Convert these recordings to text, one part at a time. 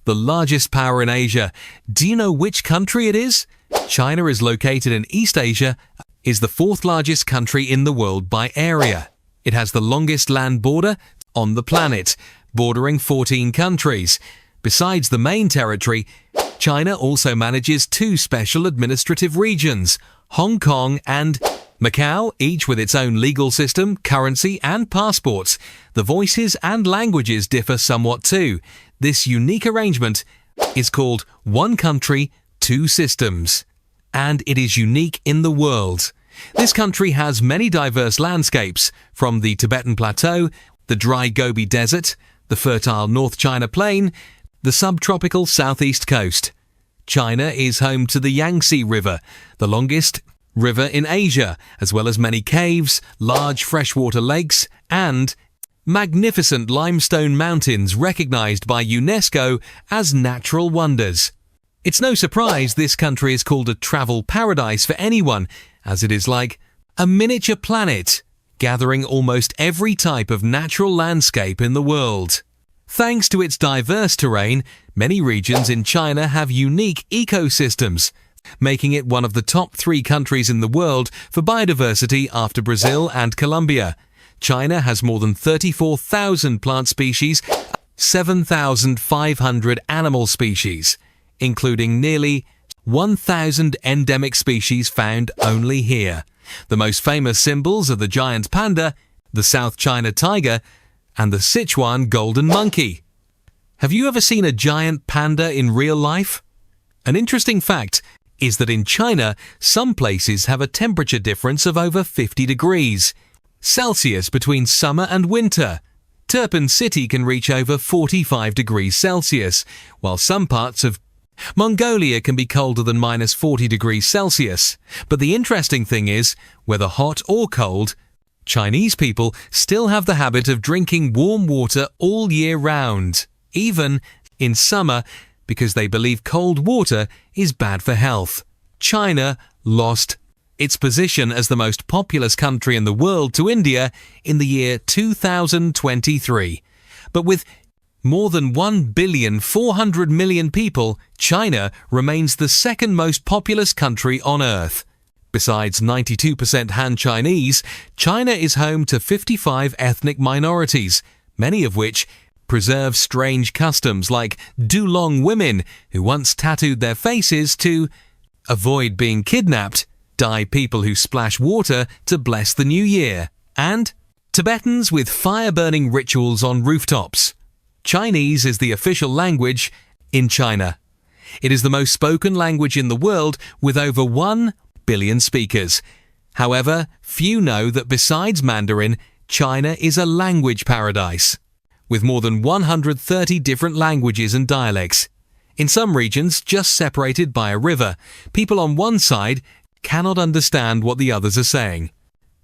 the largest power in Asia. Do you know which country it is? China is located in East Asia, is the fourth largest country in the world by area. It has the longest land border on the planet, bordering 14 countries. Besides the main territory, China also manages two special administrative regions, Hong Kong and Macau, each with its own legal system, currency and passports. The voices and languages differ somewhat too. This unique arrangement is called One Country, Two Systems, and it is unique in the world. This country has many diverse landscapes, from the Tibetan Plateau, the dry Gobi Desert, the fertile North China Plain, the subtropical southeast coast. China is home to the Yangtze River, the longest river in Asia, as well as many caves, large freshwater lakes, and magnificent limestone mountains recognized by UNESCO as natural wonders. It's no surprise this country is called a travel paradise for anyone, as it is like a miniature planet, gathering almost every type of natural landscape in the world. Thanks to its diverse terrain, many regions in China have unique ecosystems, making it one of the top 3 countries in the world for biodiversity after Brazil and Colombia. China has more than 34,000 plant species, 7,500 animal species, including nearly 1,000 endemic species found only here. The most famous symbols are the giant panda, the South China tiger, and the Sichuan golden monkey. Have you ever seen a giant panda in real life? An interesting fact is that in China, some places have a temperature difference of over 50 degrees Celsius between summer and winter. Turpan City can reach over 45 degrees Celsius, while some parts of Mongolia can be colder than minus 40 degrees Celsius. But the interesting thing is, whether hot or cold, Chinese people still have the habit of drinking warm water all year round, even in summer, because they believe cold water is bad for health. China lost its position as the most populous country in the world to India in the year 2023. But with more than 1,400,000,000 people, China remains the second most populous country on Earth. Besides 92% Han Chinese, China is home to 55 ethnic minorities, many of which preserve strange customs like Dulong women who once tattooed their faces to avoid being kidnapped, dye people who splash water to bless the new year, and Tibetans with fire-burning rituals on rooftops. Chinese is the official language in China. It is the most spoken language in the world with over 1 billion speakers. However, few know that besides Mandarin, China is a language paradise, with more than 130 different languages and dialects. In some regions, just separated by a river, people on one side cannot understand what the others are saying.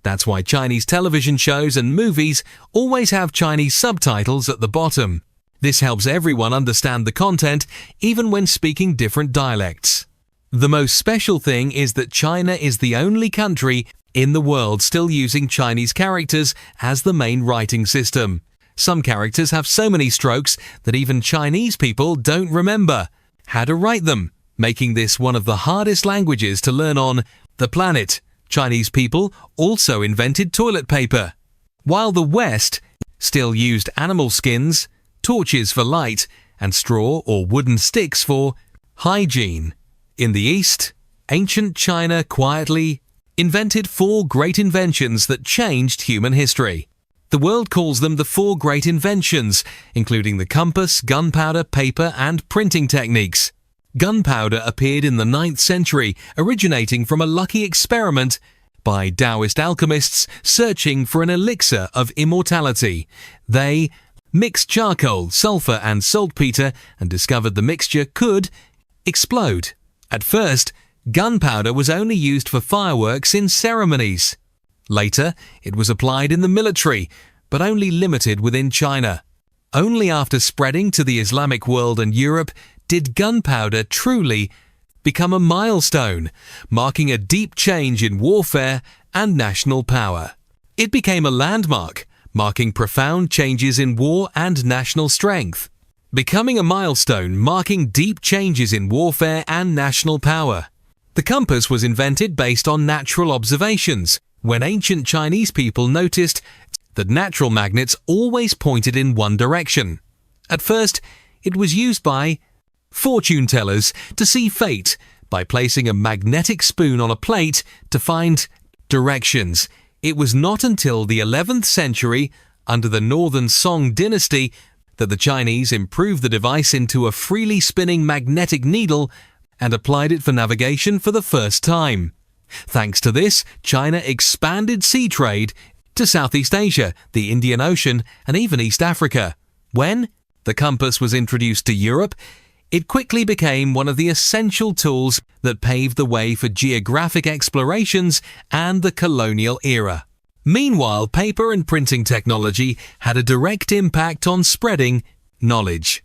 That's why Chinese television shows and movies always have Chinese subtitles at the bottom. This helps everyone understand the content, even when speaking different dialects. The most special thing is that China is the only country in the world still using Chinese characters as the main writing system. Some characters have so many strokes that even Chinese people don't remember how to write them, making this one of the hardest languages to learn on the planet. Chinese people also invented toilet paper, while the West still used animal skins, torches for light, and straw or wooden sticks for hygiene. In the East, ancient China quietly invented 4 great inventions that changed human history. The world calls them the 4 great inventions, including the compass, gunpowder, paper, and printing techniques. Gunpowder appeared in the 9th century, originating from a lucky experiment by Taoist alchemists searching for an elixir of immortality. They mixed charcoal, sulfur, and saltpeter and discovered the mixture could explode. At first, gunpowder was only used for fireworks in ceremonies. Later, it was applied in the military, but only limited within China. Only after spreading to the Islamic world and Europe did gunpowder truly become a milestone, marking a deep change in warfare and national power. It became a landmark, marking profound changes in war and national strength. becoming a milestone marking deep changes in warfare and national power. The compass was invented based on natural observations, when ancient Chinese people noticed that natural magnets always pointed in one direction. At first, it was used by fortune tellers to see fate by placing a magnetic spoon on a plate to find directions. It was not until the 11th century, under the Northern Song dynasty, that the Chinese improved the device into a freely spinning magnetic needle and applied it for navigation for the first time. Thanks to this, China expanded sea trade to Southeast Asia, the Indian Ocean, and even East Africa. When the compass was introduced to Europe, it quickly became one of the essential tools that paved the way for geographic explorations and the colonial era. Meanwhile, paper and printing technology had a direct impact on spreading knowledge.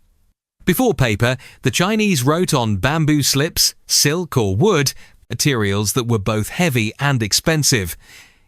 Before paper, the Chinese wrote on bamboo slips, silk or wood, materials that were both heavy and expensive.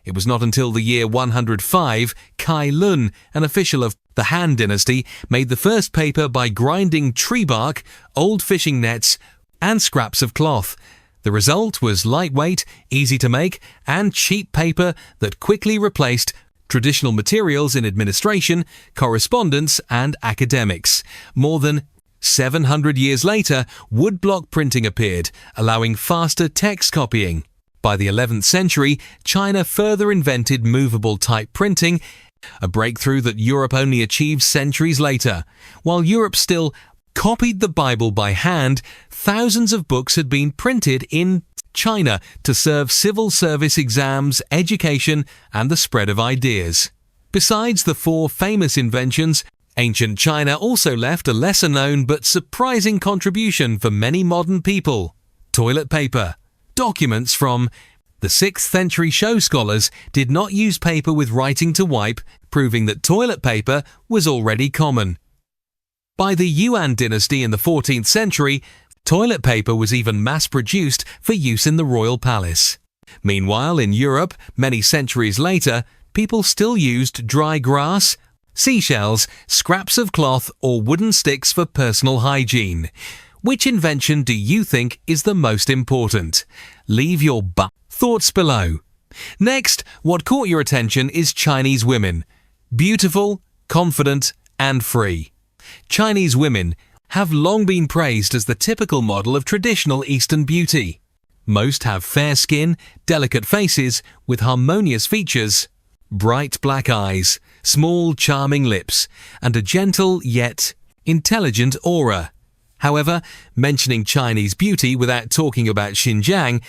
It was not until the year 105, Kai Lun, an official of the Han dynasty, made the first paper by grinding tree bark, old fishing nets, and scraps of cloth. The result was lightweight, easy to make, and cheap paper that quickly replaced traditional materials in administration, correspondence, and academics. More than 700 years later, woodblock printing appeared, allowing faster text copying. By the 11th century, China further invented movable type printing, a breakthrough that Europe only achieved centuries later. While Europe still copied the Bible by hand, thousands of books had been printed in China to serve civil service exams, education, and the spread of ideas. Besides the four famous inventions, ancient China also left a lesser-known but surprising contribution for many modern people: toilet paper. Documents from the 6th century show scholars did not use paper with writing to wipe, proving that toilet paper was already common. By the Yuan dynasty in the 14th century, toilet paper was even mass-produced for use in the royal palace. Meanwhile, in Europe, many centuries later, people still used dry grass, seashells, scraps of cloth, or wooden sticks for personal hygiene. Which invention do you think is the most important? Leave your thoughts below. Next, what caught your attention is Chinese women. Beautiful, confident, and free. Chinese women have long been praised as the typical model of traditional Eastern beauty. Most have fair skin, delicate faces with harmonious features, bright black eyes, small charming lips, and a gentle yet intelligent aura. However, mentioning Chinese beauty without talking about Xinjiang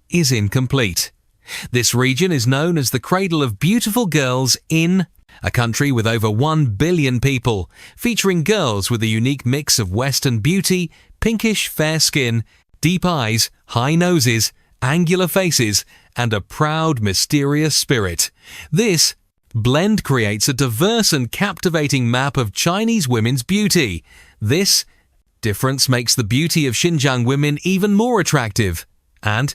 is incomplete. This region is known as the cradle of beautiful girls in a country with over 1 billion people, featuring girls with a unique mix of Western beauty, pinkish fair skin, deep eyes, high noses, angular faces, and a proud, mysterious spirit. This blend creates a diverse and captivating map of Chinese women's beauty. This difference makes the beauty of Xinjiang women even more attractive and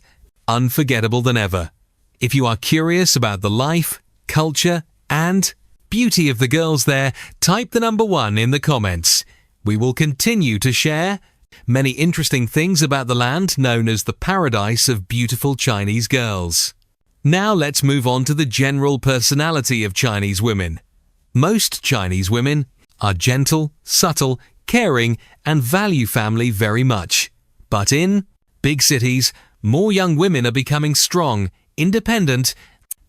unforgettable than ever. If you are curious about the life, culture, and beauty of the girls there, type the number 1 in the comments. We will continue to share many interesting things about the land known as the paradise of beautiful Chinese girls. Now let's move on to the general personality of Chinese women. Most Chinese women are gentle, subtle, caring, and value family very much. But in big cities, more young women are becoming strong, independent,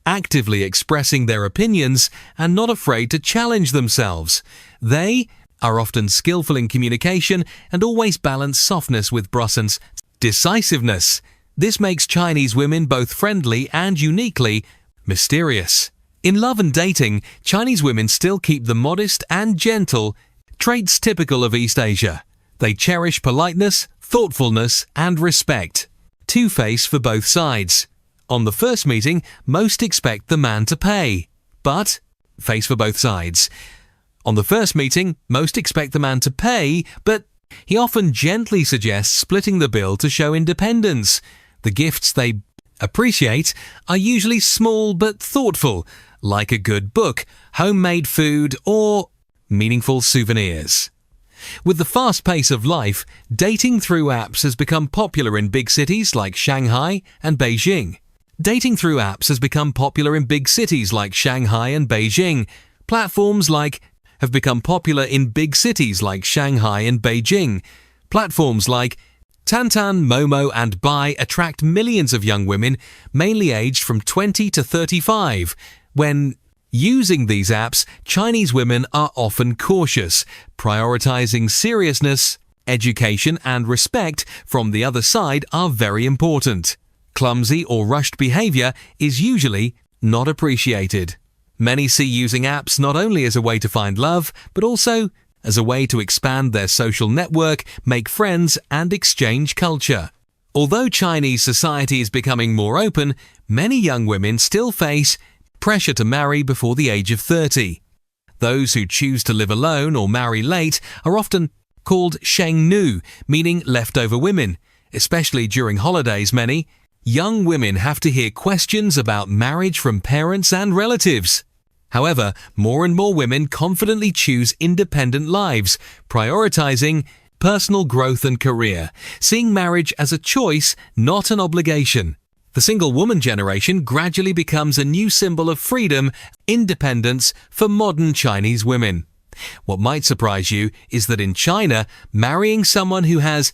actively expressing their opinions, and not afraid to challenge themselves. They are often skillful in communication and always balance softness with Brussen's decisiveness. This makes Chinese women both friendly and uniquely mysterious. In love and dating, Chinese women still keep the modest and gentle traits typical of East Asia. They cherish politeness, thoughtfulness, and respect. Two-face for both sides. On the first meeting, most expect the man to pay. But, face for both sides. On the first meeting, most expect the man to pay, but he often gently suggests splitting the bill to show independence. The gifts they appreciate are usually small but thoughtful, like a good book, homemade food, or meaningful souvenirs. With the fast pace of life, dating through apps has become popular in big cities like Shanghai and Beijing. Dating through apps has become popular in big cities like Shanghai and Beijing. Platforms like have become popular in big cities like Shanghai and Beijing. Platforms like Tantan, Momo and Bai attract millions of young women, mainly aged from 20 to 35. When using these apps, Chinese women are often cautious, prioritizing seriousness, education and respect from the other side are very important. Clumsy or rushed behavior is usually not appreciated. Many see using apps not only as a way to find love, but also as a way to expand their social network, make friends, and exchange culture. Although Chinese society is becoming more open, many young women still face pressure to marry before the age of 30. Those who choose to live alone or marry late are often called sheng nu, meaning leftover women. Especially during holidays, many young women have to hear questions about marriage from parents and relatives. However, more and more women confidently choose independent lives, prioritizing personal growth and career, seeing marriage as a choice, not an obligation. The single woman generation gradually becomes a new symbol of freedom, independence for modern Chinese women. What might surprise you is that in China, marrying someone who has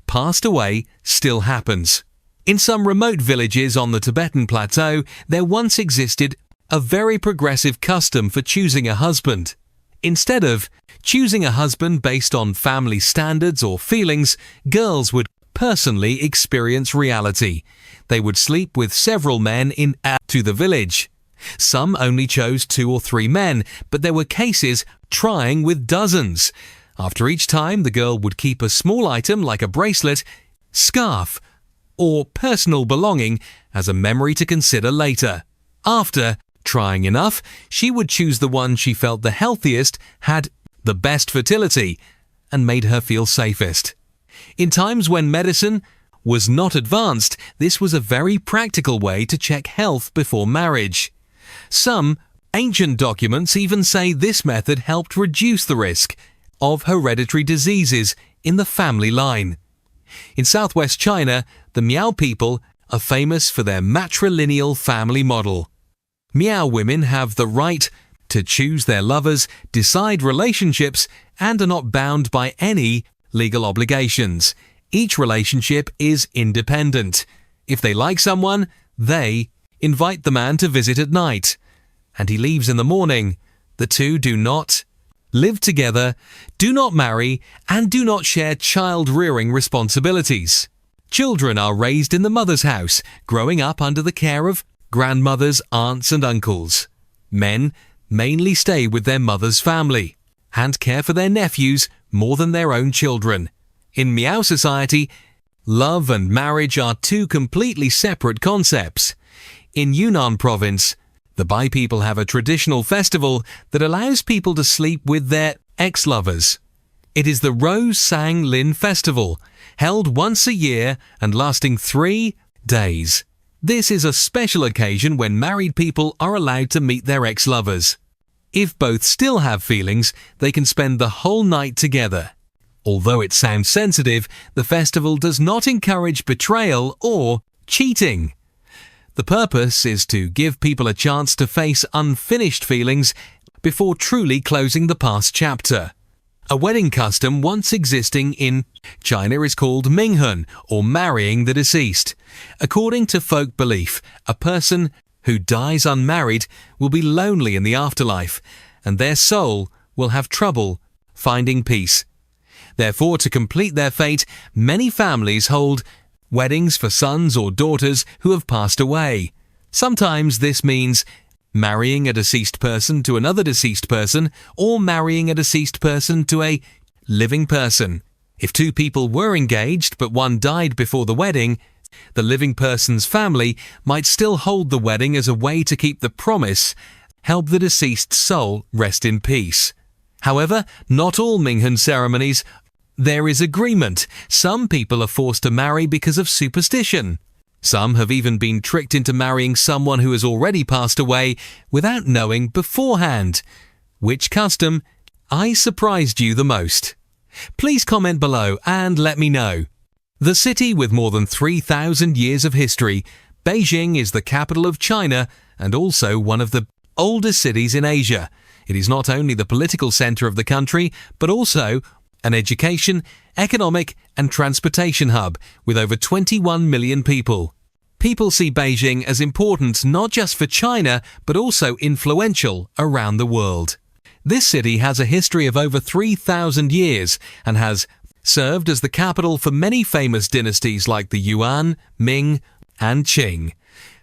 passed away still happens. In some remote villages on the Tibetan plateau, there once existed a very progressive custom for choosing a husband. Instead of choosing a husband based on family standards or feelings, girls would personally experience reality. They would sleep with several men in to the village. Some only chose 2 or 3 men, but there were cases trying with dozens. After each time, the girl would keep a small item like a bracelet, scarf, or personal belonging as a memory to consider later. After trying enough, she would choose the one she felt the healthiest, had the best fertility, and made her feel safest. In times when medicine was not advanced, this was a very practical way to check health before marriage. Some ancient documents even say this method helped reduce the risk of hereditary diseases in the family line. In southwest China, the Miao people are famous for their matrilineal family model. Miao women have the right to choose their lovers, decide relationships, and are not bound by any legal obligations. Each relationship is independent. If they like someone, they invite the man to visit at night, and he leaves in the morning. The two do not live together, do not marry, and do not share child-rearing responsibilities. Children are raised in the mother's house, growing up under the care of grandmothers, aunts, and uncles. Men mainly stay with their mother's family and care for their nephews more than their own children. In Miao society, love and marriage are 2 completely separate concepts. In Yunnan province, the Bai people have a traditional festival that allows people to sleep with their ex-lovers. It is the Rose Sang Lin Festival, held once a year and lasting 3 days. This is a special occasion when married people are allowed to meet their ex-lovers. If both still have feelings, they can spend the whole night together. Although it sounds sensitive, the festival does not encourage betrayal or cheating. The purpose is to give people a chance to face unfinished feelings before truly closing the past chapter. A wedding custom once existing in China is called Minghun, or marrying the deceased. According to folk belief, a person who dies unmarried will be lonely in the afterlife, and their soul will have trouble finding peace. Therefore, to complete their fate, many families hold weddings for sons or daughters who have passed away. Sometimes this means marrying a deceased person to another deceased person, or marrying a deceased person to a living person. If 2 people were engaged but one died before the wedding, the living person's family might still hold the wedding as a way to keep the promise, help the deceased soul rest in peace. However, not all Minghun ceremonies. There is agreement. Some people are forced to marry because of superstition. Some have even been tricked into marrying someone who has already passed away without knowing beforehand. Which custom surprised you the most? Please comment below and let me know. The city with more than 3,000 years of history, Beijing is the capital of China and also one of the oldest cities in Asia. It is not only the political center of the country, but also an education, economic and transportation hub with over 21 million people. People see Beijing as important not just for China, but also influential around the world. This city has a history of over 3,000 years and has served as the capital for many famous dynasties like the Yuan, Ming, and Qing.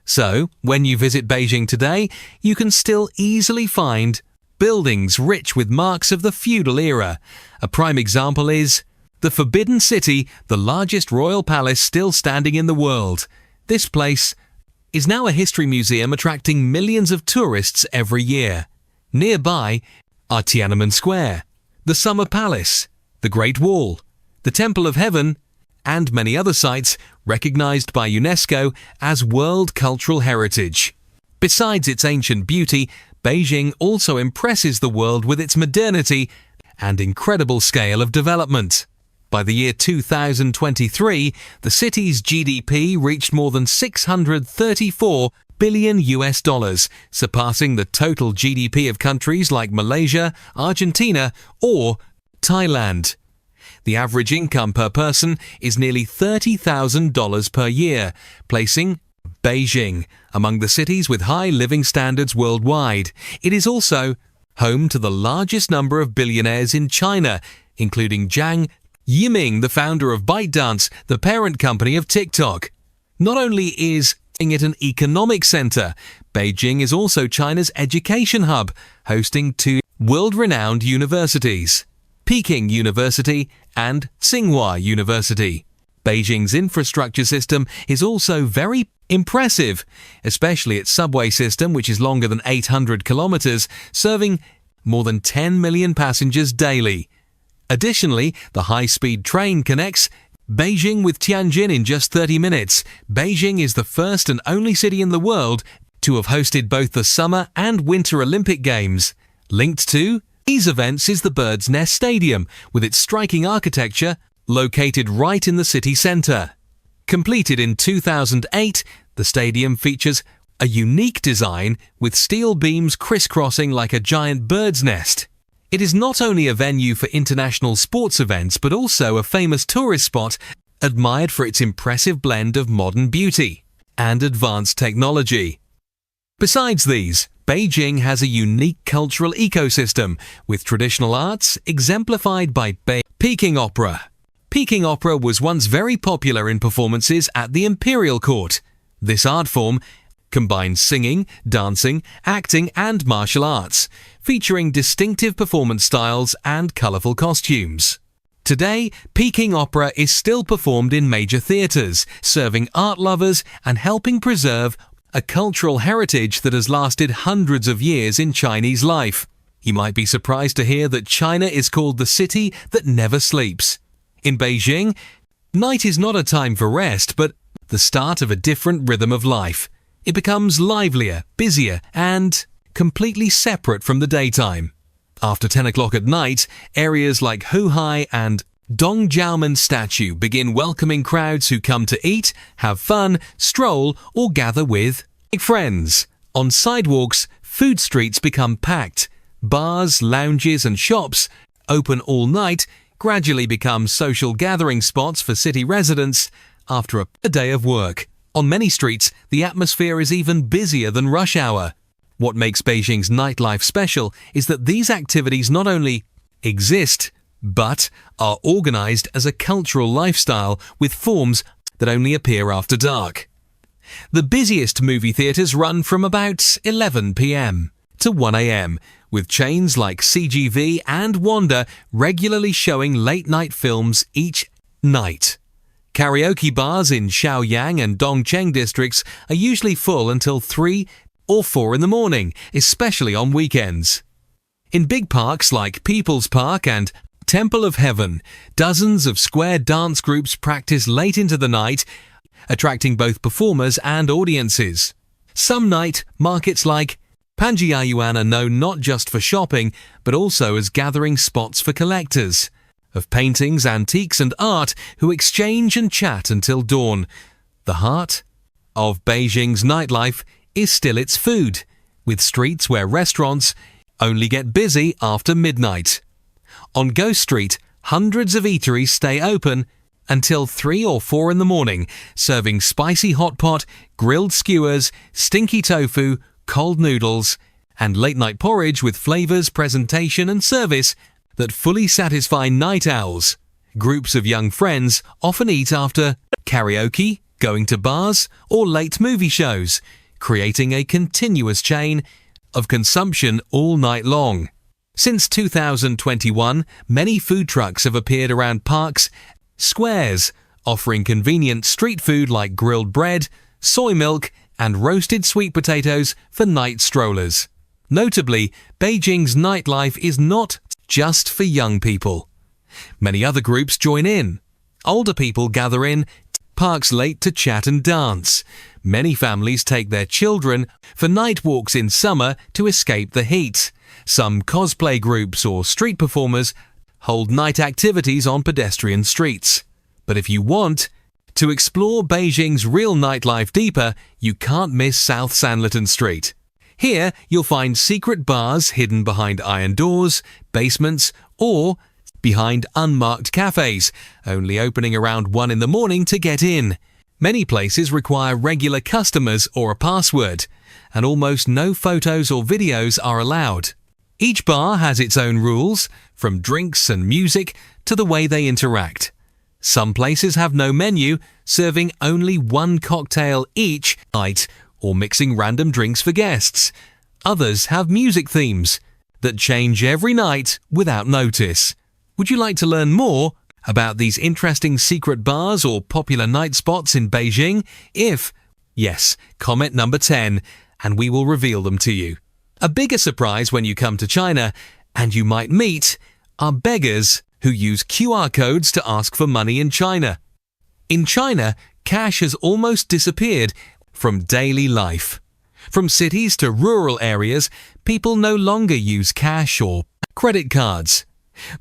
So, when you visit Beijing today, you can still easily find buildings rich with marks of the feudal era. A prime example is the Forbidden City, the largest royal palace still standing in the world. This place is now a history museum attracting millions of tourists every year. Nearby are Tiananmen Square, the Summer Palace, the Great Wall, the Temple of Heaven, and many other sites recognized by UNESCO as World Cultural Heritage. Besides its ancient beauty, Beijing also impresses the world with its modernity and incredible scale of development. By the year 2023, the city's GDP reached more than $634 billion, surpassing the total GDP of countries like Malaysia, Argentina, or Thailand. The average income per person is nearly $30,000 per year, placing Beijing among the cities with high living standards worldwide. It is also home to the largest number of billionaires in China, including Zhang Yiming, the founder of ByteDance, the parent company of TikTok. Not only is it an economic center, Beijing is also China's education hub, hosting two world-renowned universities, Peking University and Tsinghua University. Beijing's infrastructure system is also very impressive, especially its subway system, which is longer than 800 kilometers, serving more than 10 million passengers daily. Additionally, the high-speed train connects Beijing with Tianjin in just 30 minutes. Beijing is the first and only city in the world to have hosted both the Summer and Winter Olympic Games. Linked to these events is the Bird's Nest Stadium, with its striking architecture located right in the city center. Completed in 2008, the stadium features a unique design with steel beams crisscrossing like a giant bird's nest. It is not only a venue for international sports events, but also a famous tourist spot admired for its impressive blend of modern beauty and advanced technology. Besides these, Beijing has a unique cultural ecosystem with traditional arts exemplified by Peking opera. Peking opera was once very popular in performances at the Imperial Court. This art form combines singing, dancing, acting, and martial arts, featuring distinctive performance styles and colorful costumes. Today, Peking opera is still performed in major theaters, serving art lovers and helping preserve a cultural heritage that has lasted hundreds of years in Chinese life. You might be surprised to hear that China is called the city that never sleeps. In Beijing, night is not a time for rest, but the start of a different rhythm of life. It becomes livelier, busier, and completely separate from the daytime. After 10 o'clock at night, areas like Huhai and Dongjiaomen statue begin welcoming crowds who come to eat, have fun, stroll, or gather with friends. On sidewalks, food streets become packed. Bars, lounges, and shops, open all night, gradually become social gathering spots for city residents after a day of work. On many streets, the atmosphere is even busier than rush hour. What makes Beijing's nightlife special is that these activities not only exist, but are organized as a cultural lifestyle with forms that only appear after dark. The busiest movie theaters run from about 11 p.m. to 1 a.m., with chains like CGV and Wanda regularly showing late-night films each night. Karaoke bars in Shaoyang and Dongcheng districts are usually full until 3 or 4 in the morning, especially on weekends. In big parks like People's Park and Temple of Heaven, dozens of square dance groups practice late into the night, attracting both performers and audiences. Some night markets like Panjiayuan are known not just for shopping, but also as gathering spots for collectors. of paintings, antiques and art who exchange and chat until dawn. The heart of Beijing's nightlife is still its food, with streets where restaurants only get busy after midnight. On Ghost Street, hundreds of eateries stay open until 3 or 4 in the morning, serving spicy hot pot, grilled skewers, stinky tofu, cold noodles, and late-night porridge with flavors, presentation and service that fully satisfy night owls. Groups of young friends often eat after karaoke, going to bars, or late movie shows, creating a continuous chain of consumption all night long. Since 2021, many food trucks have appeared around parks, squares, offering convenient street food like grilled bread, soy milk, and roasted sweet potatoes for night strollers. Notably, Beijing's nightlife is not just for young people. Many other groups join in. Older people gather in parks late to chat and dance. Many families take their children for night walks in summer to escape the heat. Some cosplay groups or street performers hold night activities on pedestrian streets. But if you want to explore Beijing's real nightlife deeper, you can't miss South Sanlitun Street. Here, you'll find secret bars hidden behind iron doors, basements, or behind unmarked cafes, only opening around 1 in the morning to get in. Many places require regular customers or a password, and almost no photos or videos are allowed. Each bar has its own rules, from drinks and music to the way they interact. Some places have no menu, serving only 1 cocktail each night or mixing random drinks for guests. Others have music themes that change every night without notice. Would you like to learn more about these interesting secret bars or popular night spots in Beijing? If yes, comment number 10 and we will reveal them to you. A bigger surprise when you come to China, and you might meet, are beggars who use QR codes to ask for money in China. In China, cash has almost disappeared from daily life. From cities to rural areas, people no longer use cash or credit cards.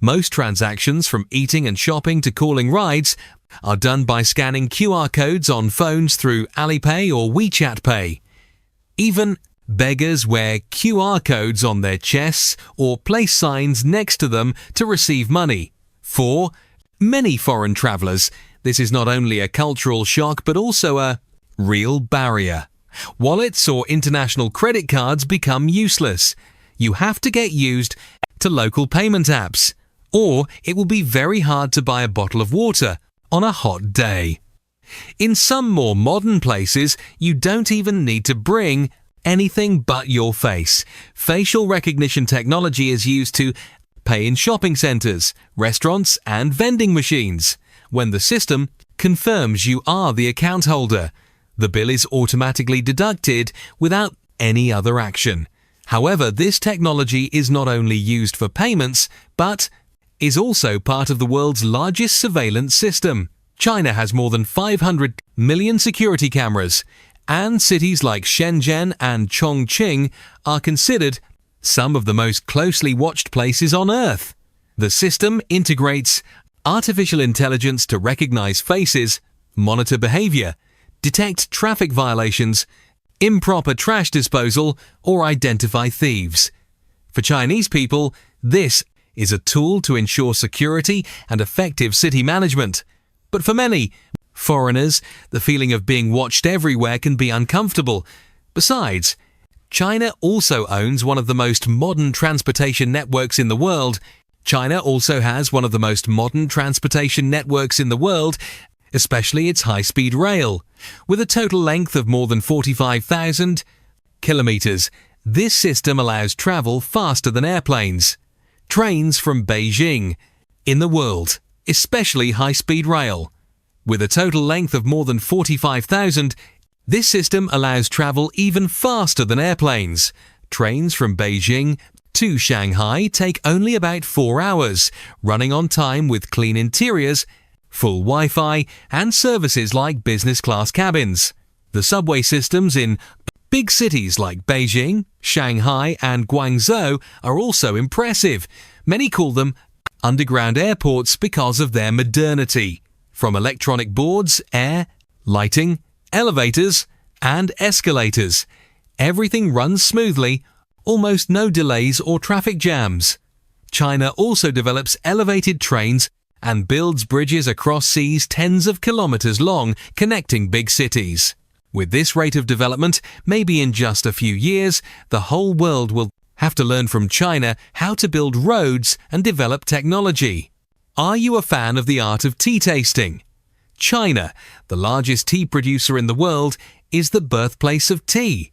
Most transactions, from eating and shopping to calling rides, are done by scanning QR codes on phones through Alipay or WeChat Pay. Even beggars wear QR codes on their chests or place signs next to them to receive money. For many foreign travellers, this is not only a cultural shock but also a real barrier. Wallets or international credit cards become useless. You have to get used to local payment apps, or it will be very hard to buy a bottle of water on a hot day. In some more modern places, you don't even need to bring anything but your face. Facial recognition technology is used to pay in shopping centres, restaurants and vending machines. When the system confirms you are the account holder, the bill is automatically deducted without any other action. However, this technology is not only used for payments, but is also part of the world's largest surveillance system. China has more than 500 million security cameras, and cities like Shenzhen and Chongqing are considered some of the most closely watched places on Earth. The system integrates artificial intelligence to recognize faces, monitor behavior, detect traffic violations, improper trash disposal, or identify thieves. For Chinese people, this is a tool to ensure security and effective city management. But for many foreigners, the feeling of being watched everywhere can be uncomfortable. Besides, China also owns one of the most modern transportation networks in the world. China also has one of the most modern transportation networks in the world, especially its high-speed rail. With a total length of more than 45,000 kilometers, this system allows travel faster than airplanes. Trains from Beijing in the world, especially high-speed rail. With a total length of more than 45,000, this system allows travel even faster than airplanes. Trains from Beijing to Shanghai take only about 4 hours, running on time with clean interiors, full Wi-Fi, and services like business class cabins. The subway systems in big cities like Beijing, Shanghai, and Guangzhou are also impressive. Many call them underground airports because of their modernity. From electronic boards, air, lighting, elevators, and escalators, everything runs smoothly, almost no delays or traffic jams. China also develops elevated trains and builds bridges across seas tens of kilometers long, connecting big cities. With this rate of development, maybe in just a few years, the whole world will have to learn from China how to build roads and develop technology. Are you a fan of the art of tea tasting? China, the largest tea producer in the world, is the birthplace of tea.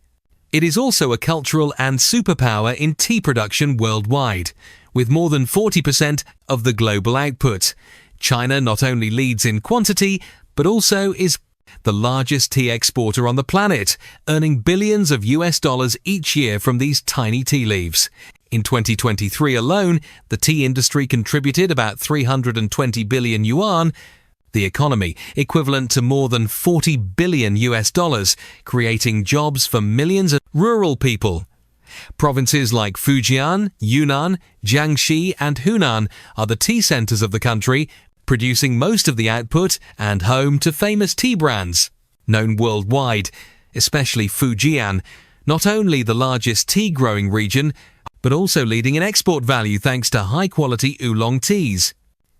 It is also a cultural and superpower in tea production worldwide, with more than 40% of the global output. China not only leads in quantity, but also is the largest tea exporter on the planet, earning billions of US dollars each year from these tiny tea leaves. In 2023 alone, the tea industry contributed about 320 billion yuan, the economy equivalent to more than 40 billion US dollars, creating jobs for millions of rural people. Provinces like Fujian, Yunnan, Jiangxi and Hunan are the tea centers of the country, producing most of the output and home to famous tea brands. Known worldwide, especially Fujian, not only the largest tea growing region, but also leading in export value thanks to high-quality oolong teas.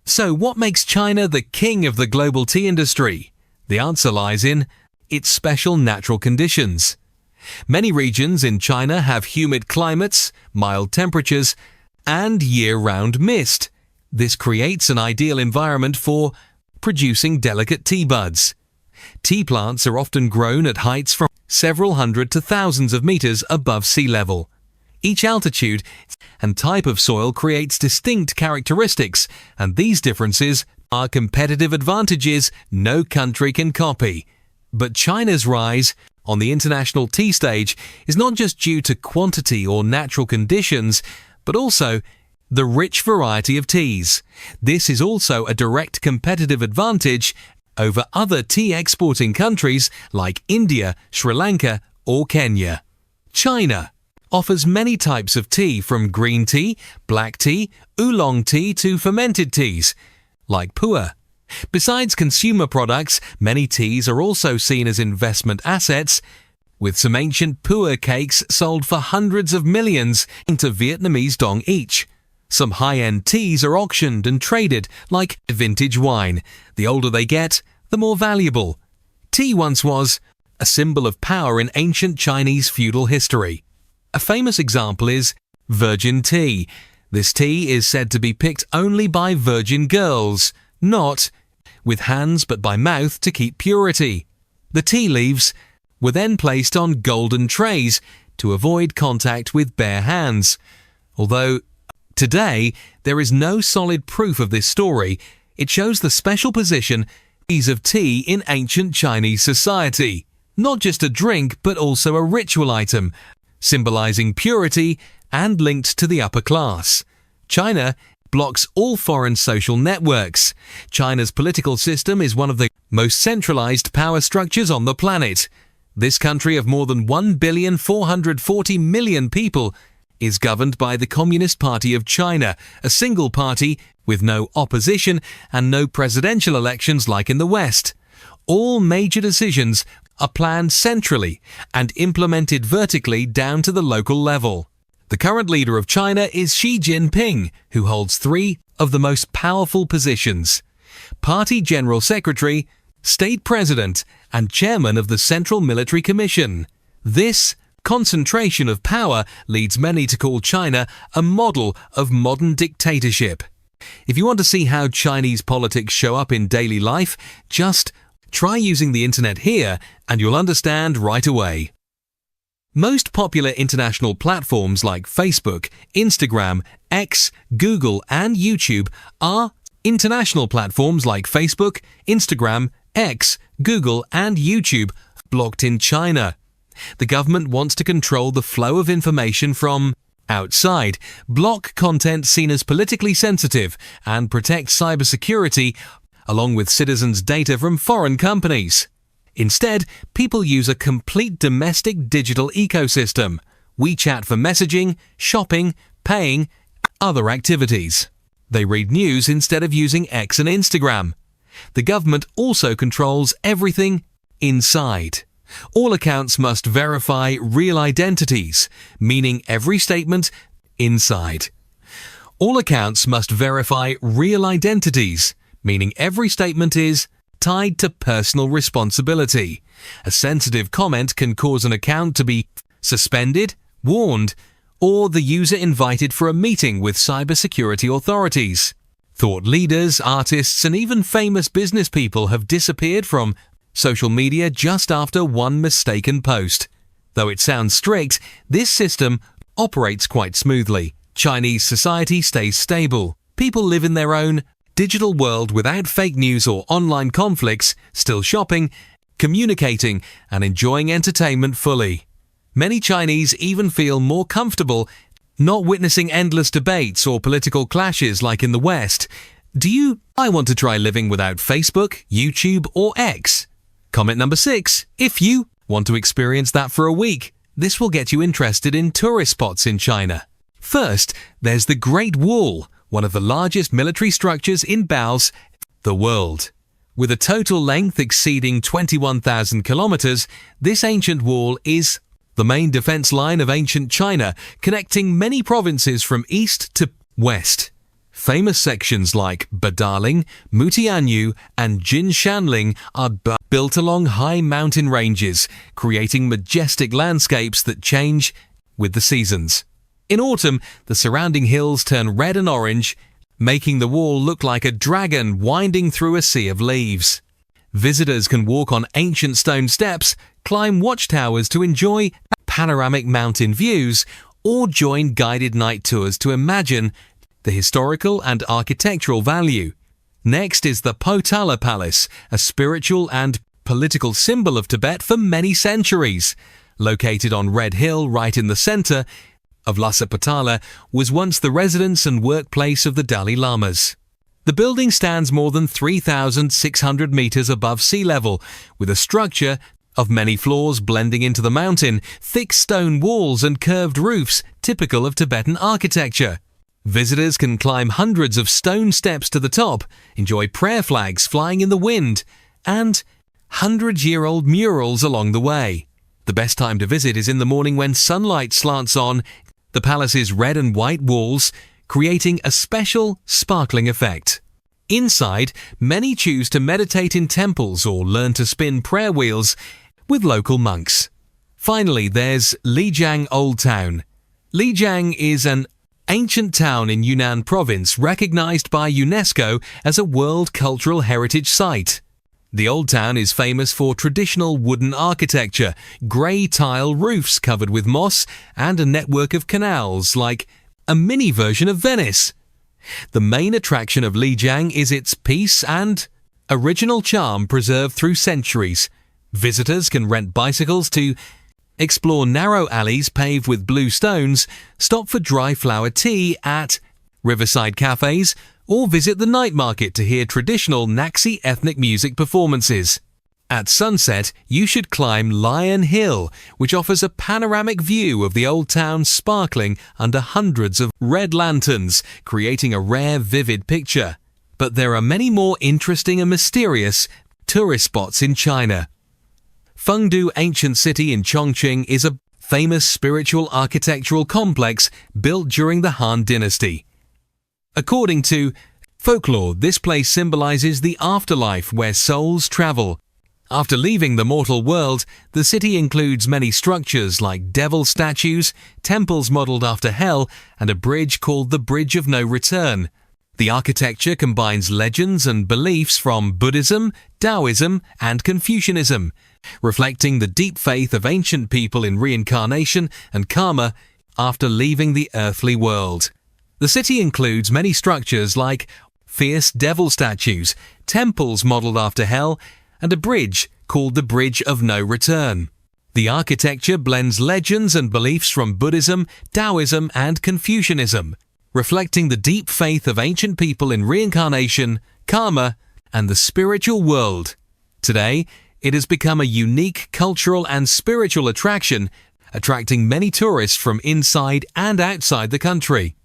So what makes China the king of the global tea industry? The answer lies in its special natural conditions. Many regions in China have humid climates, mild temperatures, and year-round mist. This creates an ideal environment for producing delicate tea buds. Tea plants are often grown at heights from several hundred to thousands of meters above sea level. Each altitude and type of soil creates distinct characteristics, and these differences are competitive advantages no country can copy. But China's rise on the international tea stage is not just due to quantity or natural conditions, but also the rich variety of teas. This is also a direct competitive advantage over other tea exporting countries like India, Sri Lanka, or Kenya. China offers many types of tea, from green tea, black tea, oolong tea to fermented teas, like pu'er. Besides consumer products, many teas are also seen as investment assets, with some ancient pu'er cakes sold for hundreds of millions into Vietnamese dong each. Some high-end teas are auctioned and traded like vintage wine. The older they get, the more valuable. Tea once was a symbol of power in ancient Chinese feudal history. A famous example is virgin tea. This tea is said to be picked only by virgin girls, not with hands but by mouth to keep purity. The tea leaves were then placed on golden trays to avoid contact with bare hands. Although today there is no solid proof of this story, it shows the special position of tea in ancient Chinese society. Not just a drink but also a ritual item, symbolizing purity and linked to the upper class. China blocks all foreign social networks. China's political system is one of the most centralized power structures on the planet. This country of more than 1,440,000,000 people is governed by the Communist Party of China, a single party with no opposition and no presidential elections like in the West. All major decisions are planned centrally and implemented vertically down to the local level. The current leader of China is Xi Jinping, who holds 3 of the most powerful positions: Party General Secretary, State President, and Chairman of the Central Military Commission. This concentration of power leads many to call China a model of modern dictatorship. If you want to see how Chinese politics show up in daily life, just try using the internet here and you'll understand right away. Most popular international platforms like Facebook, Instagram, X, Google, and YouTube are international platforms like Facebook, Instagram, X, Google, and YouTube blocked in China. The government wants to control the flow of information from outside, block content seen as politically sensitive, and protect cybersecurity along with citizens' data from foreign companies. Instead, people use a complete domestic digital ecosystem: WeChat for messaging, shopping, paying, other activities. They read news instead of using X and Instagram. The government also controls everything inside. All accounts must verify real identities, meaning every statement inside. All accounts must verify real identities, meaning every statement is tied to personal responsibility. A sensitive comment can cause an account to be suspended, warned, or the user invited for a meeting with cybersecurity authorities. Thought leaders, artists, and even famous business people have disappeared from social media just after one mistaken post. Though it sounds strict, this system operates quite smoothly. Chinese society stays stable. People live in their own digital world without fake news or online conflicts, still shopping, communicating, and enjoying entertainment fully. Many Chinese even feel more comfortable not witnessing endless debates or political clashes like in the West. I want to try living without Facebook, YouTube, or X? Comment number 6. If you want to experience that for a week, this will get you interested in tourist spots in China. First, there's the Great Wall, one of the largest military structures in the world. With a total length exceeding 21,000 kilometers, this ancient wall is the main defense line of ancient China, connecting many provinces from east to west. Famous sections like Badaling, Mutianyu, and Jinshanling are built along high mountain ranges, creating majestic landscapes that change with the seasons. In autumn, the surrounding hills turn red and orange, making the wall look like a dragon winding through a sea of leaves. Visitors can walk on ancient stone steps, climb watchtowers to enjoy panoramic mountain views, or join guided night tours to imagine the historical and architectural value. Next is the Potala Palace, a spiritual and political symbol of Tibet for many centuries. Located on Red Hill right in the center of Lhasa Potala, was once the residence and workplace of the Dalai Lamas. The building stands more than 3,600 meters above sea level, with a structure of many floors blending into the mountain, thick stone walls and curved roofs typical of Tibetan architecture. Visitors can climb hundreds of stone steps to the top, enjoy prayer flags flying in the wind, and 100-year-old murals along the way. The best time to visit is in the morning when sunlight slants on the palace's red and white walls, creating a special, sparkling effect. Inside, many choose to meditate in temples or learn to spin prayer wheels with local monks. Finally, there's Lijiang Old Town. Lijiang is an ancient town in Yunnan province recognized by UNESCO as a World Cultural Heritage Site. The old town is famous for traditional wooden architecture, grey tile roofs covered with moss, and a network of canals like a mini version of Venice. The main attraction of Lijiang is its peace and original charm preserved through centuries. Visitors can rent bicycles to explore narrow alleys paved with blue stones, stop for dry flower tea at riverside cafes, or visit the night market to hear traditional Naxi ethnic music performances. At sunset, you should climb Lion Hill, which offers a panoramic view of the old town sparkling under hundreds of red lanterns, creating a rare, vivid picture. But there are many more interesting and mysterious tourist spots in China. Fengdu Ancient City in Chongqing is a famous spiritual architectural complex built during the Han Dynasty. According to folklore, this place symbolizes the afterlife where souls travel. After leaving the mortal world, the city includes many structures like devil statues, temples modeled after hell, and a bridge called the Bridge of No Return. The architecture combines legends and beliefs from Buddhism, Taoism, and Confucianism, reflecting the deep faith of ancient people in reincarnation and karma after leaving the earthly world. The city includes many structures like fierce devil statues, temples modeled after hell, and a bridge called the Bridge of No Return. The architecture blends legends and beliefs from Buddhism, Taoism, and Confucianism, reflecting the deep faith of ancient people in reincarnation, karma, and the spiritual world. Today, it has become a unique cultural and spiritual attraction, attracting many tourists from inside and outside the country.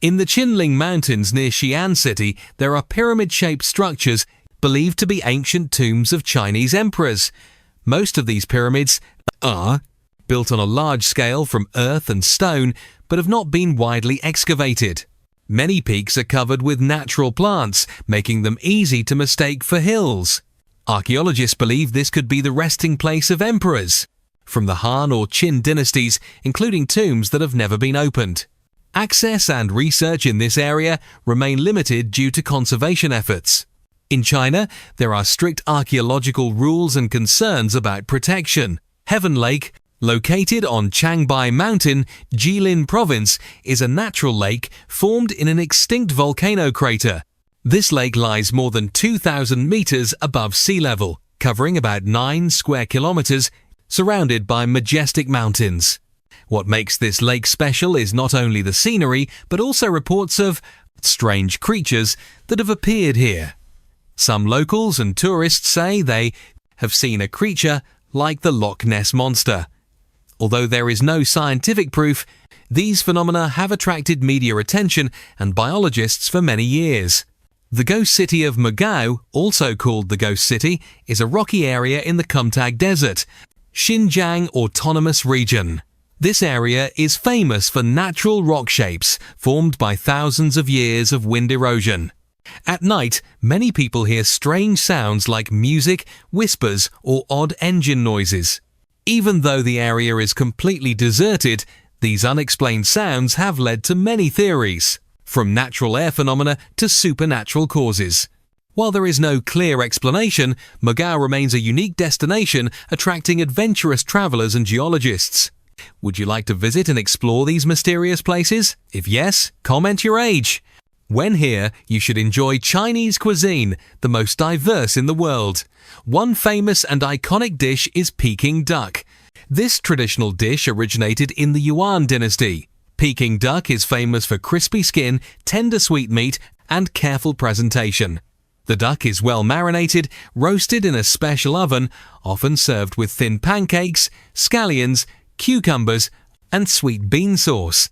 In the Qinling Mountains near Xi'an City, there are pyramid-shaped structures believed to be ancient tombs of Chinese emperors. Most of these pyramids are built on a large scale from earth and stone, but have not been widely excavated. Many peaks are covered with natural plants, making them easy to mistake for hills. Archaeologists believe this could be the resting place of emperors from the Han or Qin dynasties, including tombs that have never been opened. Access and research in this area remain limited due to conservation efforts. In China, there are strict archaeological rules and concerns about protection. Heaven Lake, located on Changbai Mountain, Jilin Province, is a natural lake formed in an extinct volcano crater. This lake lies more than 2,000 meters above sea level, covering about 9 square kilometers, surrounded by majestic mountains. What makes this lake special is not only the scenery, but also reports of strange creatures that have appeared here. Some locals and tourists say they have seen a creature like the Loch Ness Monster. Although there is no scientific proof, these phenomena have attracted media attention and biologists for many years. The ghost city of Mogao, also called the Ghost City, is a rocky area in the Kumtag Desert, Xinjiang Autonomous Region. This area is famous for natural rock shapes formed by thousands of years of wind erosion. At night, many people hear strange sounds like music, whispers, or odd engine noises. Even though the area is completely deserted, these unexplained sounds have led to many theories, from natural air phenomena to supernatural causes. While there is no clear explanation, Mogao remains a unique destination attracting adventurous travelers and geologists. Would you like to visit and explore these mysterious places? If yes, comment your age. When here, you should enjoy Chinese cuisine, the most diverse in the world. One famous and iconic dish is Peking duck. This traditional dish originated in the Yuan dynasty. Peking duck is famous for crispy skin, tender sweet meat, and careful presentation. The duck is well marinated, roasted in a special oven, often served with thin pancakes, scallions, cucumbers, and sweet bean sauce.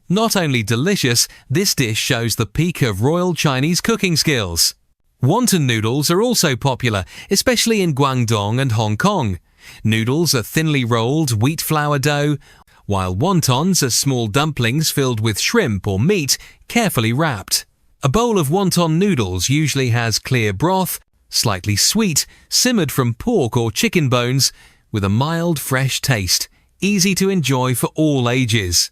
Not only delicious, this dish shows the peak of royal Chinese cooking skills. Wonton noodles are also popular, especially in Guangdong and Hong Kong. Noodles are thinly rolled wheat flour dough, while wontons are small dumplings filled with shrimp or meat, carefully wrapped. A bowl of wonton noodles usually has clear broth, slightly sweet, simmered from pork or chicken bones, with a mild, fresh taste, easy to enjoy for all ages.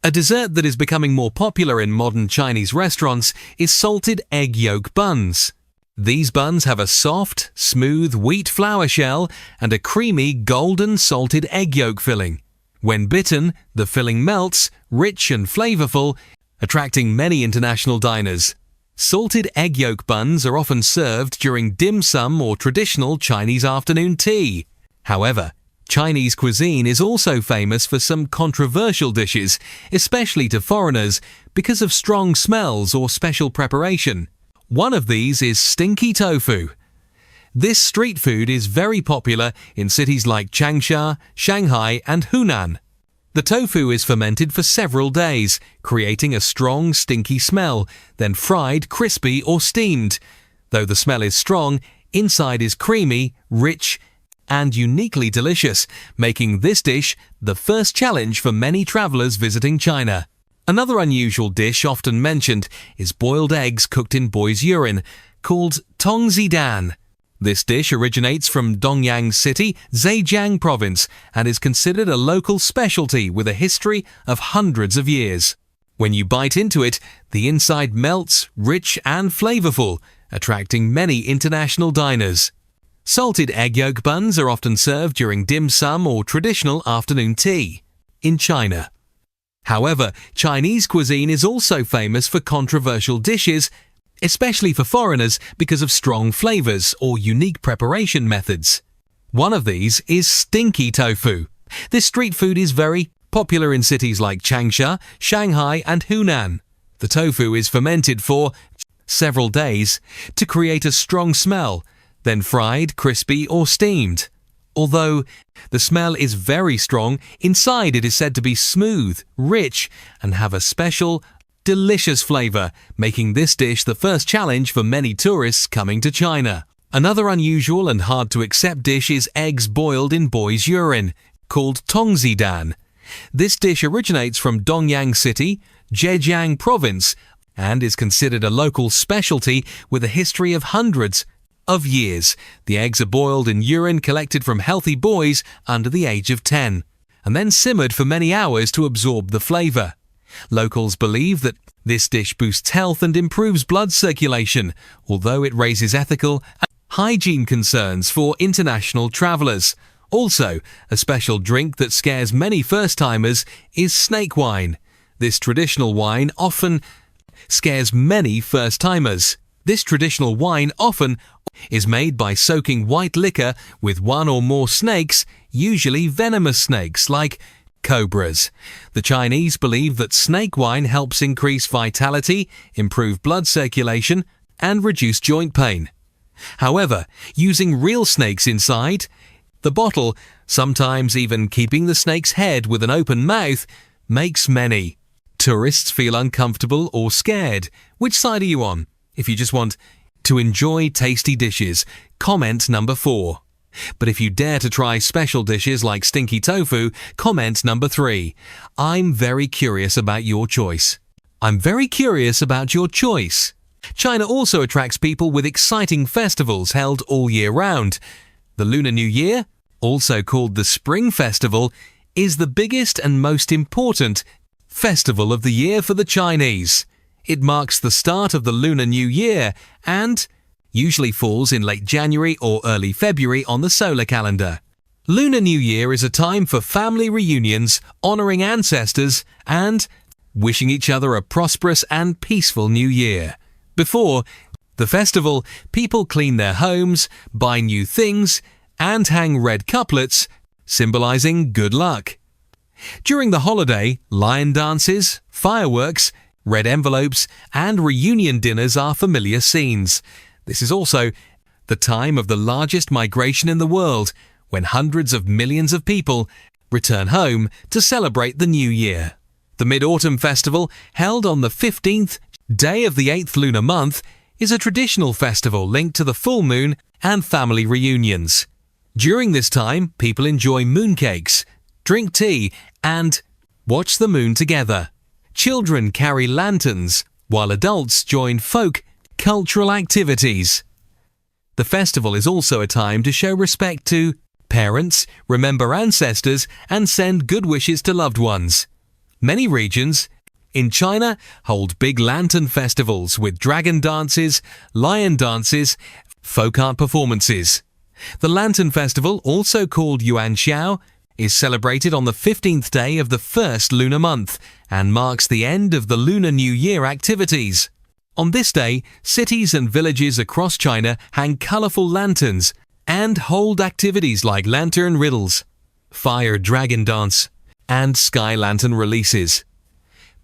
A dessert that is becoming more popular in modern Chinese restaurants is salted egg yolk buns. These buns have a soft, smooth wheat flour shell and a creamy golden salted egg yolk filling. When bitten, the filling melts, rich and flavorful, attracting many international diners. Salted egg yolk buns are often served during dim sum or traditional Chinese afternoon tea. However, Chinese cuisine is also famous for some controversial dishes, especially to foreigners, because of strong smells or special preparation. One of these is stinky tofu. This street food is very popular in cities like Changsha, Shanghai, and Hunan. The tofu is fermented for several days, creating a strong, stinky smell, then fried, crispy, or steamed. Though the smell is strong, inside is creamy, rich, and uniquely delicious, making this dish the first challenge for many travelers visiting China. Another unusual dish often mentioned is boiled eggs cooked in boy's urine, called tongzidan. This dish originates from Dongyang City, Zhejiang Province, and is considered a local specialty with a history of hundreds of years. When you bite into it, the inside melts, rich and flavorful, attracting many international diners. Salted egg yolk buns are often served during dim sum or traditional afternoon tea in China. However, Chinese cuisine is also famous for controversial dishes, especially for foreigners because of strong flavors or unique preparation methods. One of these is stinky tofu. This street food is very popular in cities like Changsha, Shanghai, and Hunan. The tofu is fermented for several days to create a strong smell, then fried, crispy, or steamed. Although the smell is very strong, inside it is said to be smooth, rich, and have a special delicious flavor, making this dish the first challenge for many tourists coming to China. Another unusual and hard-to-accept dish is eggs boiled in boy's urine, called tongzidan. This dish originates from Dongyang City, Zhejiang Province, and is considered a local specialty with a history of hundreds of years. The eggs are boiled in urine collected from healthy boys under the age of 10, and then simmered for many hours to absorb the flavor. Locals believe that this dish boosts health and improves blood circulation, although it raises ethical and hygiene concerns for international travelers. Also, a special drink that scares many first-timers is snake wine. This traditional wine often scares many first-timers. This traditional wine often is made by soaking white liquor with one or more snakes, usually venomous snakes like cobras. The Chinese believe that snake wine helps increase vitality, improve blood circulation, and reduce joint pain. However, using real snakes inside the bottle, sometimes even keeping the snake's head with an open mouth, makes many tourists feel uncomfortable or scared. Which side are you on? If you just want to enjoy tasty dishes, comment number 4. But if you dare to try special dishes like stinky tofu, comment number 3. I'm very curious about your choice. I'm very curious about your choice. China also attracts people with exciting festivals held all year round. The Lunar New Year, also called the Spring Festival, is the biggest and most important festival of the year for the Chinese. It marks the start of the Lunar New Year and usually falls in late January or early February on the solar calendar. Lunar New Year is a time for family reunions, honoring ancestors, and wishing each other a prosperous and peaceful new year. Before the festival, people clean their homes, buy new things, and hang red couplets, symbolizing good luck. During the holiday, lion dances, fireworks, red envelopes, and reunion dinners are familiar scenes. This is also the time of the largest migration in the world, when hundreds of millions of people return home to celebrate the new year. The Mid-Autumn Festival, held on the 15th day of the 8th lunar month, is a traditional festival linked to the full moon and family reunions. During this time, people enjoy mooncakes, drink tea, and watch the moon together. Children carry lanterns, while adults join folk cultural activities. The festival is also a time to show respect to parents, remember ancestors, and send good wishes to loved ones. Many regions in China hold big lantern festivals with dragon dances, lion dances, folk art performances. The Lantern Festival, also called Yuanxiao, is celebrated on the 15th day of the first lunar month and marks the end of the Lunar New Year activities. On this day, cities and villages across China hang colorful lanterns and hold activities like lantern riddles, fire dragon dance, and sky lantern releases.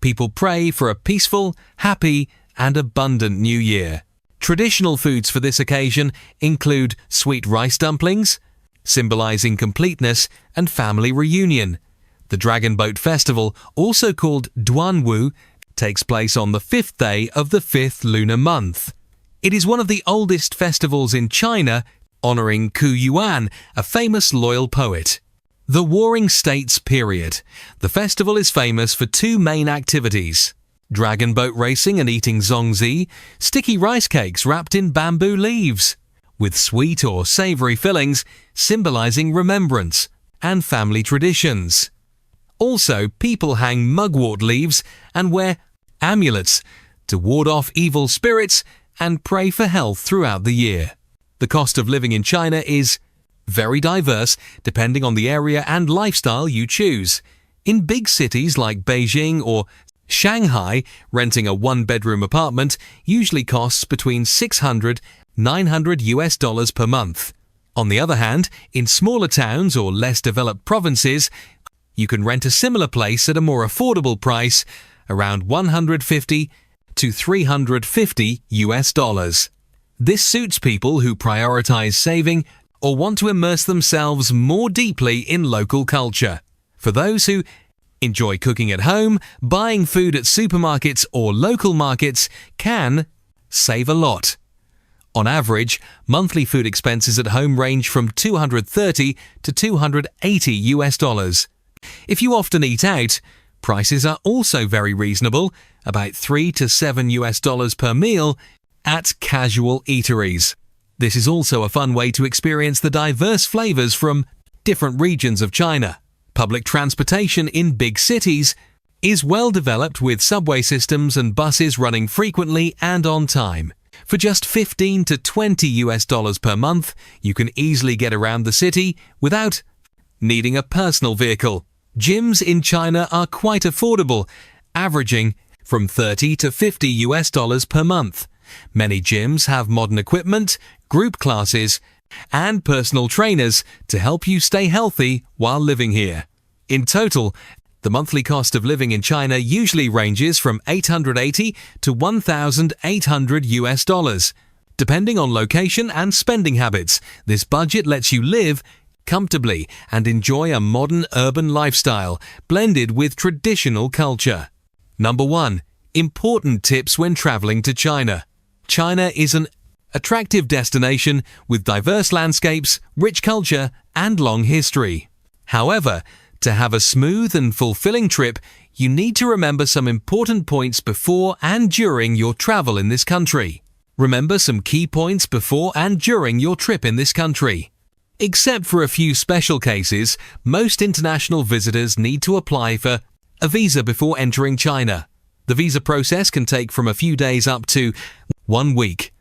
People pray for a peaceful, happy, and abundant new year. Traditional foods for this occasion include sweet rice dumplings, symbolizing completeness and family reunion. The Dragon Boat Festival, also called Duanwu, takes place on the 5th day of the 5th lunar month. It is one of the oldest festivals in China, honoring Ku Yuan, a famous loyal poet. The Warring States period. The festival is famous for 2 main activities: dragon boat racing and eating zongzi, sticky rice cakes wrapped in bamboo leaves, with sweet or savory fillings symbolizing remembrance and family traditions. Also, people hang mugwort leaves and wear amulets to ward off evil spirits and pray for health throughout the year. The cost of living in China is very diverse depending on the area and lifestyle you choose. In big cities like Beijing or Shanghai, renting a 1-bedroom apartment usually costs between $600–900 per month. On the other hand, in smaller towns or less developed provinces, you can rent a similar place at a more affordable price, around $150–350. This suits people who prioritize saving or want to immerse themselves more deeply in local culture. For those who Enjoy cooking at home, buying food at supermarkets or local markets can save a lot. On average, monthly food expenses at home range from $230 to $280. If you often eat out, prices are also very reasonable, about $3 to $7 per meal at casual eateries. This is also a fun way to experience the diverse flavors from different regions of China. Public transportation in big cities is well developed with subway systems and buses running frequently and on time. For just $15 to $20 per month, you can easily get around the city without needing a personal vehicle. Gyms in China are quite affordable, averaging from $30 to $50 per month. Many gyms have modern equipment, group classes, and personal trainers to help you stay healthy while living here. In total, the monthly cost of living in China usually ranges from $880 to $1,800, depending on location and spending habits. This budget lets you live comfortably and enjoy a modern urban lifestyle blended with traditional culture. Number 1. Important tips when traveling to China. China is an attractive destination with diverse landscapes, rich culture, and long history. However, to have a smooth and fulfilling trip, you need to remember some important points before and during your travel in this country. Remember some key points before and during your trip in this country. Except for a few special cases, most international visitors need to apply for a visa before entering China. The visa process can take from a few days up to 1 week.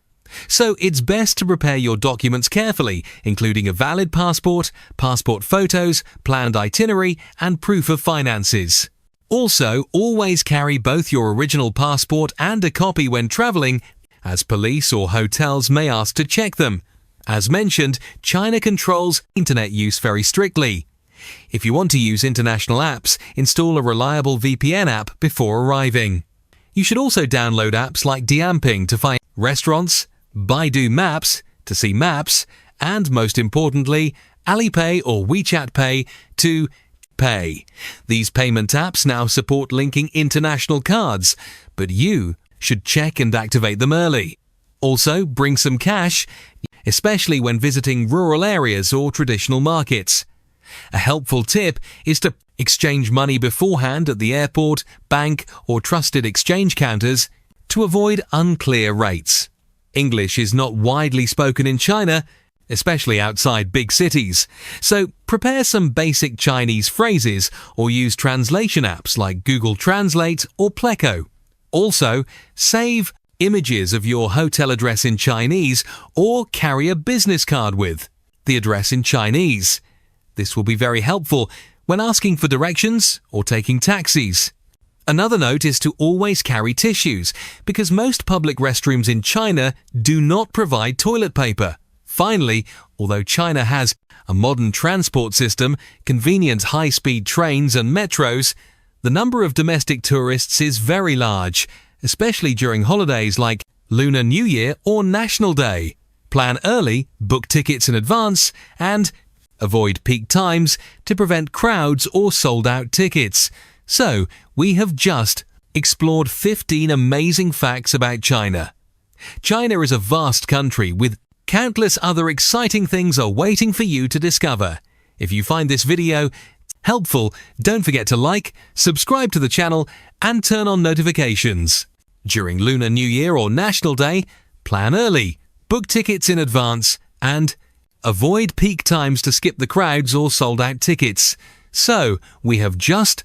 So it's best to prepare your documents carefully, including a valid passport, passport photos, planned itinerary, and proof of finances. Also, always carry both your original passport and a copy when traveling, as police or hotels may ask to check them. As mentioned, China controls internet use very strictly. If you want to use international apps, install a reliable VPN app before arriving. You should also download apps like Dianping to find restaurants, Baidu Maps to see maps, and most importantly, Alipay or WeChat Pay to pay. These payment apps now support linking international cards, but you should check and activate them early. Also, bring some cash, especially when visiting rural areas or traditional markets. A helpful tip is to exchange money beforehand at the airport, bank, or trusted exchange counters to avoid unclear rates. English is not widely spoken in China, especially outside big cities, so prepare some basic Chinese phrases or use translation apps like Google Translate or Pleco. Also, save images of your hotel address in Chinese or carry a business card with the address in Chinese. This will be very helpful when asking for directions or taking taxis. Another note is to always carry tissues, because most public restrooms in China do not provide toilet paper. Finally, although China has a modern transport system, convenient high-speed trains and metros, the number of domestic tourists is very large, especially during holidays like Lunar New Year or National Day. Plan early, book tickets in advance, and avoid peak times to prevent crowds or sold-out tickets. So, we have just explored 15 amazing facts about China. China is a vast country with countless other exciting things are waiting for you to discover. If you find this video helpful, don't forget to like, subscribe to the channel, and turn on notifications. During Lunar New Year or National Day, plan early, book tickets in advance, and avoid peak times to skip the crowds or sold-out tickets. So, we have just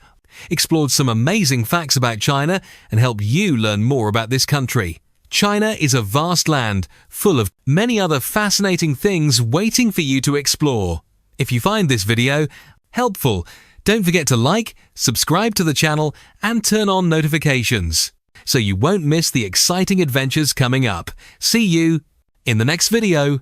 explored some amazing facts about China and helped you learn more about this country. China is a vast land full of many other fascinating things waiting for you to explore. If you find this video helpful, don't forget to like, subscribe to the channel, and turn on notifications so you won't miss the exciting adventures coming up. See you in the next video.